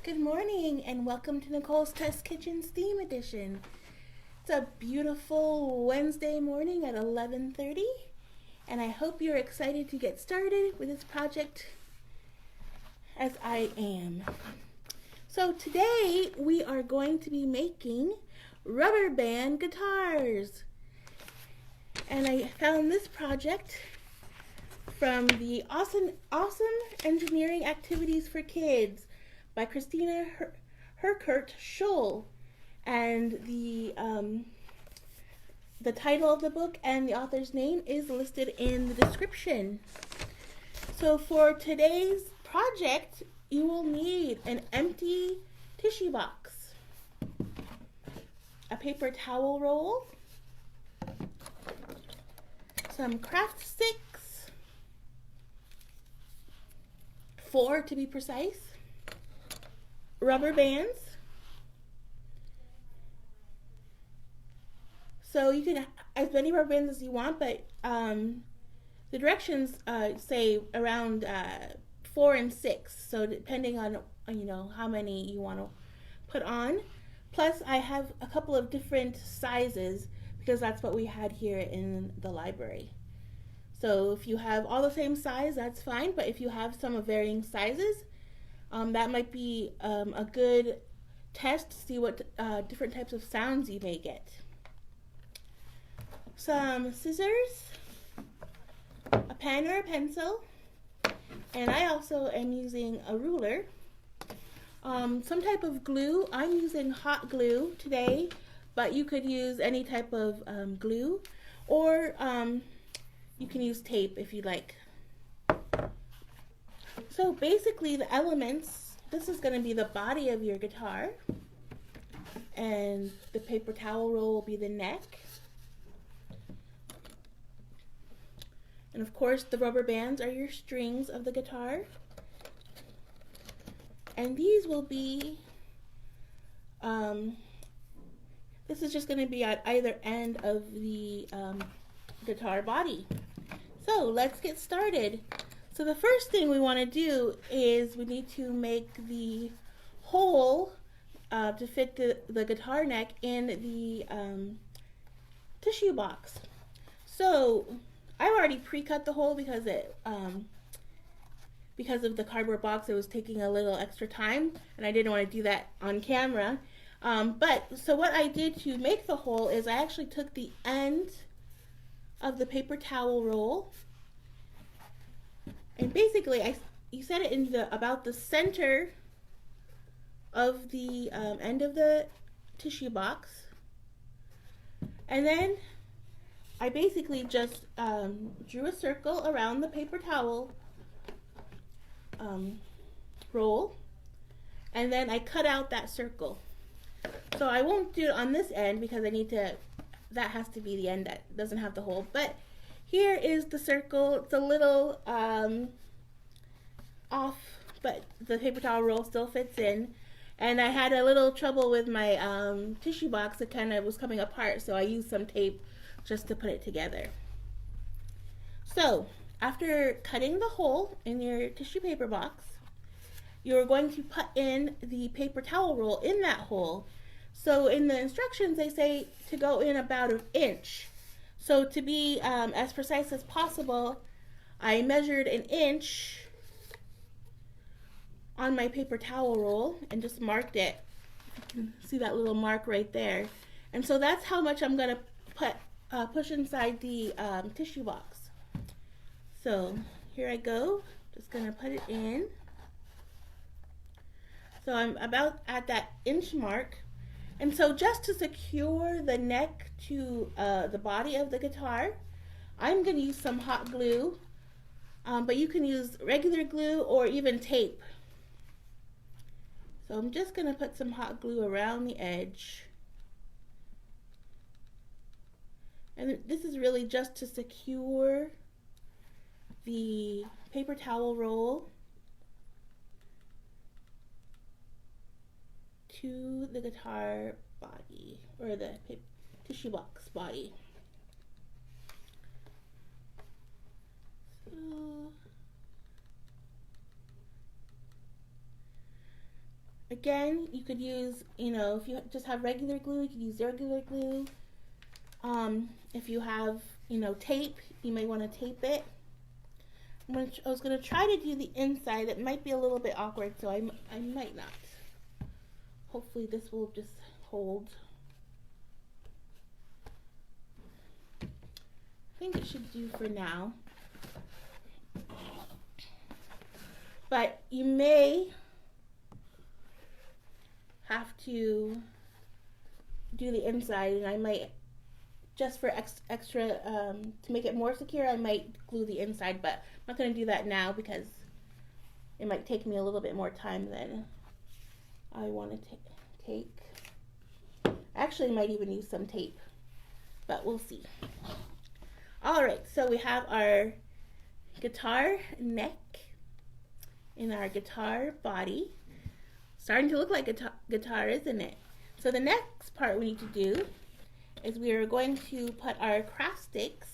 Good morning and welcome to Nicole's Test Kitchen Steam Edition. It's a beautiful Wednesday morning at 11:30 and I hope you're excited to get started with this project as I am. So today we are going to be making rubber band guitars. And I found this project from the Awesome Engineering Activities for Kids by Christina Herkert, Schul, and the title of the book and the author's name is listed in the description. So for today's project, you will need an empty tissue box, a paper towel roll, some craft sticks, 4 to be precise, rubber bands. So you can as many rubber bands as you want, but the directions say around 4 and 6. So depending on how many you want to put on. Plus, I have a couple of different sizes because that's what we had here in the library. So if you have all the same size, that's fine. But if you have some of varying sizes, that might be a good test to see what different types of sounds you may get. Some scissors, a pen or a pencil, and I also am using a ruler. Some type of glue. I'm using hot glue today, but you could use any type of glue, or you can use tape if you like. So basically the elements, this is going to be the body of your guitar, and the paper towel roll will be the neck. And of course the rubber bands are your strings of the guitar. And these will be, this is just going to be at either end of the guitar body. So let's get started. So the first thing we want to do is we need to make the hole to fit the guitar neck in the tissue box. So I've already pre-cut the hole because of the cardboard box. It was taking a little extra time and I didn't want to do that on camera. So what I did to make the hole is I actually took the end of the paper towel roll, and basically you set it in about the center of the end of the tissue box, and then I basically just drew a circle around the paper towel roll, and then I cut out that circle. So I won't do it on this end because that has to be the end that doesn't have the hole. But here is the circle. It's a little off, but the paper towel roll still fits in. And I had a little trouble with my tissue box. It kind of was coming apart, so I used some tape just to put it together. So after cutting the hole in your tissue paper box, you're going to put in the paper towel roll in that hole. So in the instructions they say to go in about 1 inch. So to be as precise as possible, I measured 1 inch on my paper towel roll and just marked it. You can see that little mark right there. And so that's how much I'm going to push inside the tissue box. So here I go, just going to put it in. So I'm about at that inch mark. And so just to secure the neck to the body of the guitar, I'm going to use some hot glue, but you can use regular glue or even tape. So I'm just going to put some hot glue around the edge. And this is really just to secure the paper towel roll to the guitar body, or the tissue box body. So again, you could use, if you just have regular glue, you could use regular glue. If you have, tape, you may want to tape it. I was going to try to do the inside. It might be a little bit awkward, so I might not. Hopefully this will just hold. I think it should do for now. But you may have to do the inside, and I might, just for extra, to make it more secure, I might glue the inside, but I'm not going to do that now because it might take me a little bit more time than I want to take. I actually might even use some tape, but we'll see. Alright, so we have our guitar neck and our guitar body. Starting to look like a guitar, isn't it? So the next part we need to do is we are going to put our craft sticks.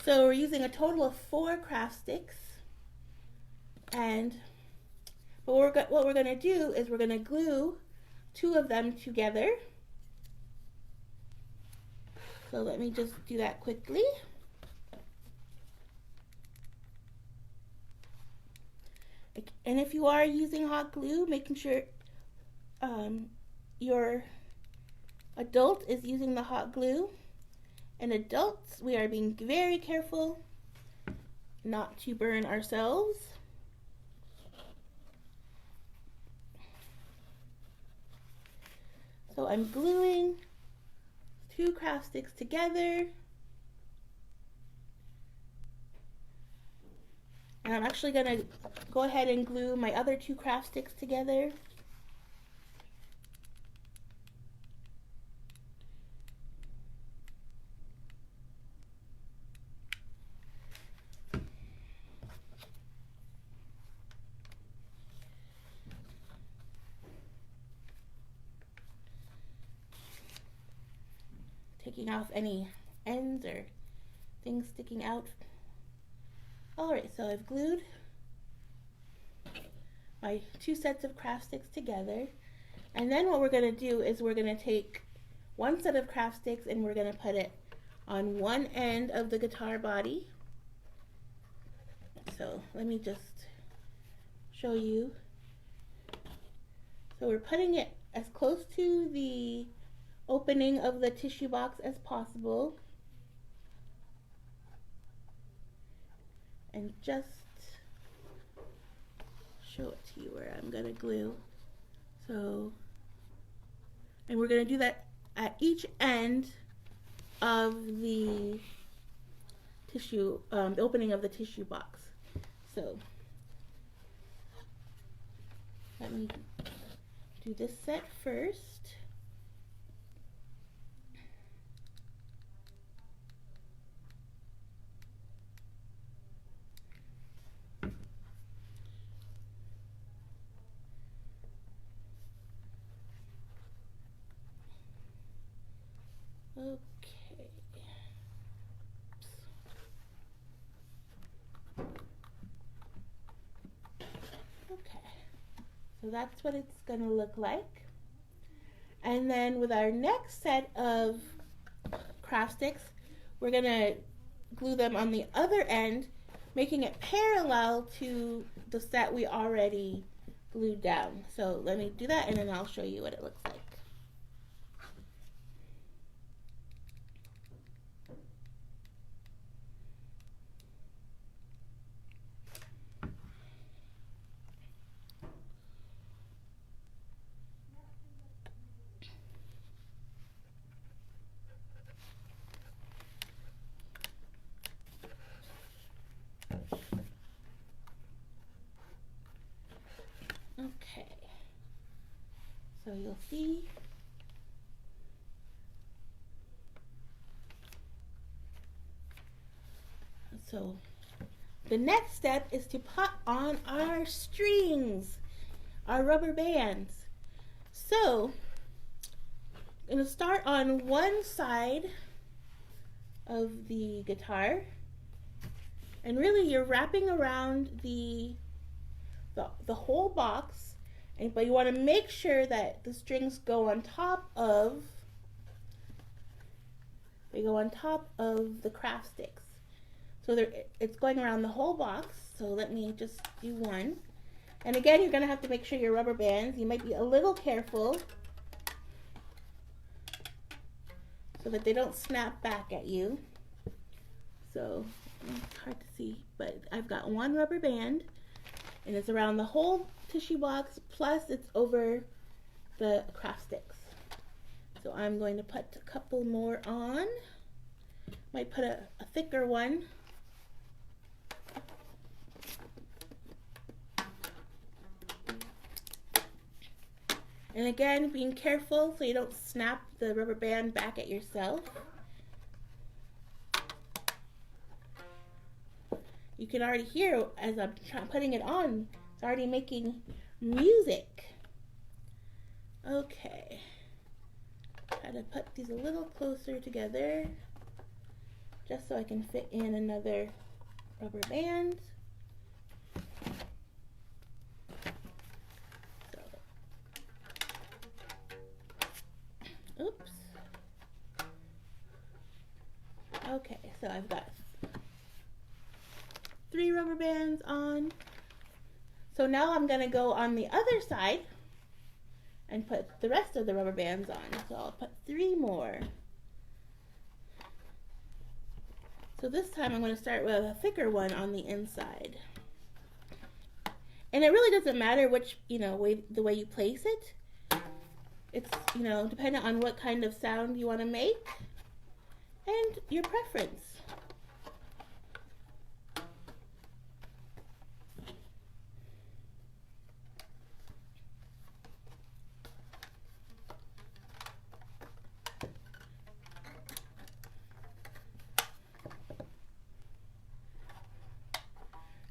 So we're using a total of 4 craft sticks. But what we're going to do is we're going to glue 2 of them together. So let me just do that quickly. And if you are using hot glue, making sure your adult is using the hot glue. And adults, we are being very careful not to burn ourselves. So I'm gluing 2 craft sticks together. And I'm actually going to go ahead and glue my other 2 craft sticks together. Taking off any ends or things sticking out. Alright, so I've glued my 2 sets of craft sticks together. And then what we're going to do is we're going to take 1 set of craft sticks and we're going to put it on one end of the guitar body. So let me just show you. So we're putting it as close to the opening of the tissue box as possible. And just show it to you where I'm going to glue. So, and we're going to do that at each end of the tissue, the opening of the tissue box. So, let me do this set first. Okay. Okay. So that's what it's going to look like. And then with our next set of craft sticks, we're going to glue them on the other end, making it parallel to the set we already glued down. So let me do that and then I'll show you what it looks like. Okay, so you'll see so the next step is to put on our strings, our rubber bands. So I'm going to start on one side of the guitar, and really you're wrapping around the whole box, But you want to make sure that the strings go on top of the craft sticks. So it's going around the whole box. So let me just do one. And again, you're going to have to make sure your rubber bands, you might be a little careful so that they don't snap back at you. So it's hard to see, but I've got one rubber band and it's around the whole tissue box, plus it's over the craft sticks. So I'm going to put a couple more on. Might put a thicker one. And again, being careful so you don't snap the rubber band back at yourself. You can already hear as I'm putting it on, it's already making music. Okay. Try to put these a little closer together just so I can fit in another rubber band. Oops. Okay, so I've got 3 rubber bands on. So now I'm going to go on the other side and put the rest of the rubber bands on. So I'll put 3 more. So this time I'm going to start with a thicker one on the inside. And it really doesn't matter which, the way you place it. It's, dependent on what kind of sound you want to make and your preference.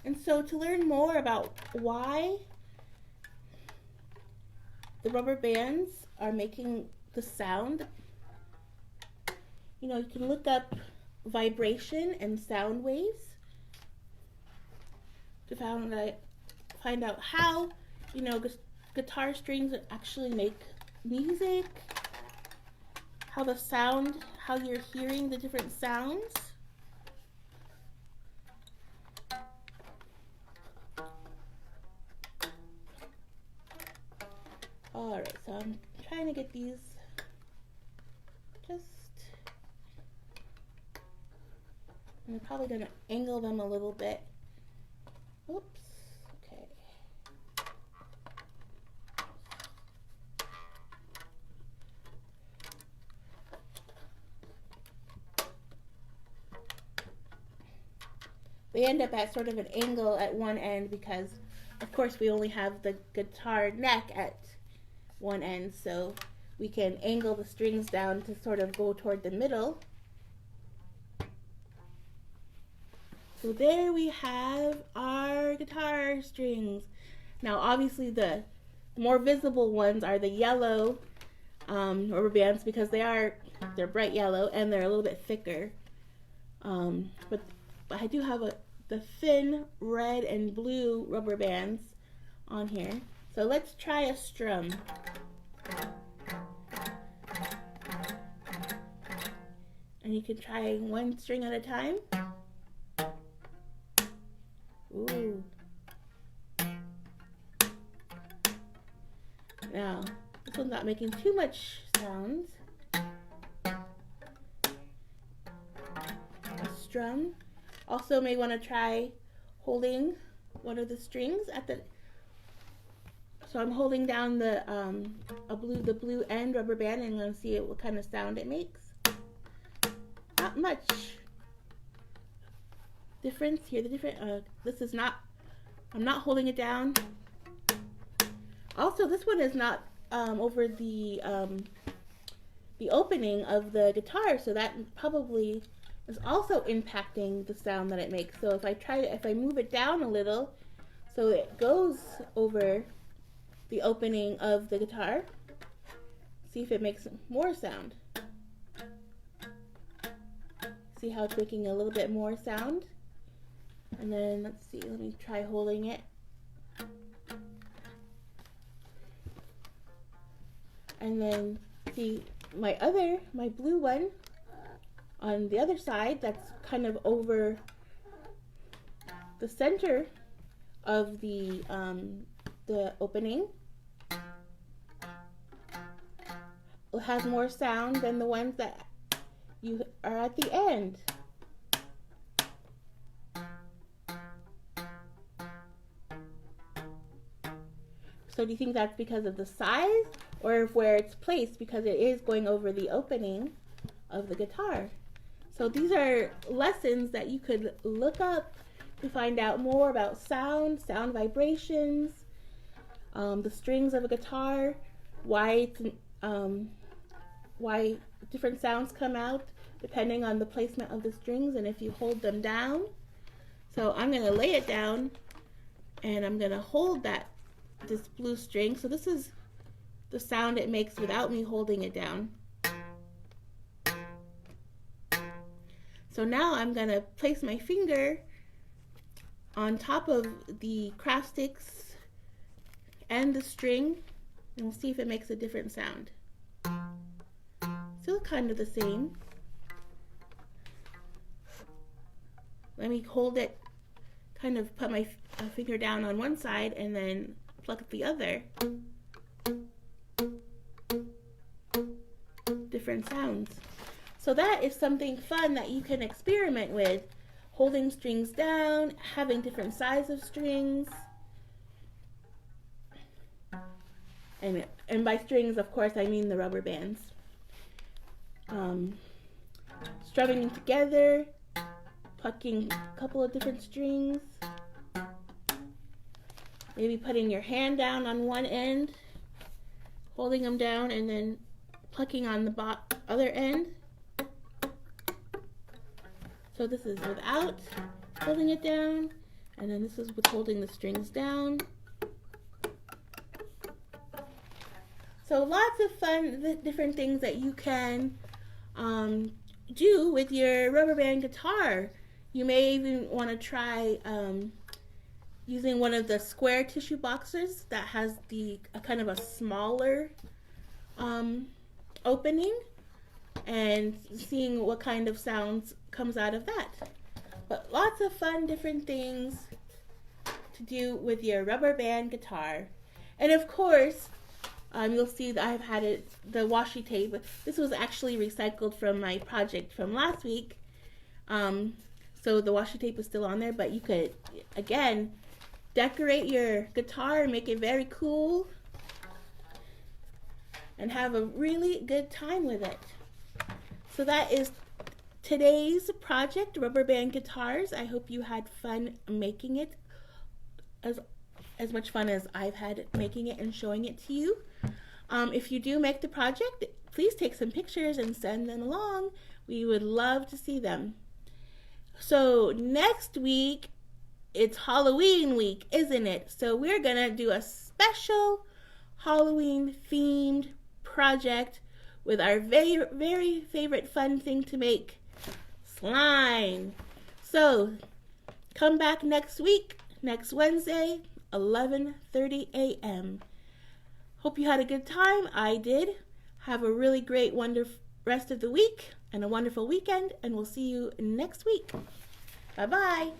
And so to learn more about why the rubber bands are making the sound, you can look up vibration and sound waves to find out how, guitar strings actually make music, how you're hearing the different sounds. Alright, so I'm trying to get these I'm probably going to angle them a little bit. Oops, okay. They end up at sort of an angle at one end because, of course, we only have the guitar neck at one end, so we can angle the strings down to sort of go toward the middle. So there we have our guitar strings. Now obviously the more visible ones are the yellow rubber bands because they're bright yellow and they're a little bit thicker. But I do have the thin red and blue rubber bands on here. So let's try a strum. And you can try one string at a time. Ooh. Now, this one's not making too much sounds. A strum. Also may want to try holding one of the strings at the, so I'm holding down the blue end rubber band and I'm going to see what kind of sound it makes. Not much difference here. This is not, I'm not holding it down. Also, this one is not over the opening of the guitar, so that probably is also impacting the sound that it makes. So if I move it down a little, so it goes over the opening of the guitar, see if it makes more sound. See how it's making a little bit more sound? And then let's see, let me try holding it. And then see my blue one on the other side, that's kind of over the center of the opening. It has more sound than the ones that you are at the end. So do you think that's because of the size or where it's placed, because it is going over the opening of the guitar? So these are lessons that you could look up to find out more about sound vibrations, the strings of a guitar, why different sounds come out depending on the placement of the strings and if you hold them down. So I'm going to lay it down and I'm going to hold this blue string. So this is the sound it makes without me holding it down. So now I'm going to place my finger on top of the craft sticks and the string, and we'll see if it makes a different sound. Still kind of the same. Let me hold it, kind of put my finger down on one side and then pluck the other. Different sounds. So that is something fun that you can experiment with. Holding strings down, having different sizes of strings. And by strings, of course, I mean the rubber bands. Strumming them together, plucking a couple of different strings. Maybe putting your hand down on one end, holding them down, and then plucking on the other end. So this is without holding it down, and then this is with holding the strings down. So lots of fun, different things that you can do with your rubber band guitar. You may even want to try using one of the square tissue boxes that has a kind of a smaller opening, and seeing what kind of sounds comes out of that. But lots of fun, different things to do with your rubber band guitar. And of course, you'll see that I've had the washi tape. This was actually recycled from my project from last week. So the washi tape is still on there, but you could, again, decorate your guitar and make it very cool and have a really good time with it. So that is today's project, Rubber Band Guitars. I hope you had fun making it, as much fun as I've had making it and showing it to you. If you do make the project, please take some pictures and send them along. We would love to see them. So next week, it's Halloween week, isn't it? So we're going to do a special Halloween themed project with our very, very favorite fun thing to make, slime. So come back next week, next Wednesday, 11:30 a.m. Hope you had a good time. I did. Have a really great, wonderful rest of the week and a wonderful weekend, and we'll see you next week. Bye-bye.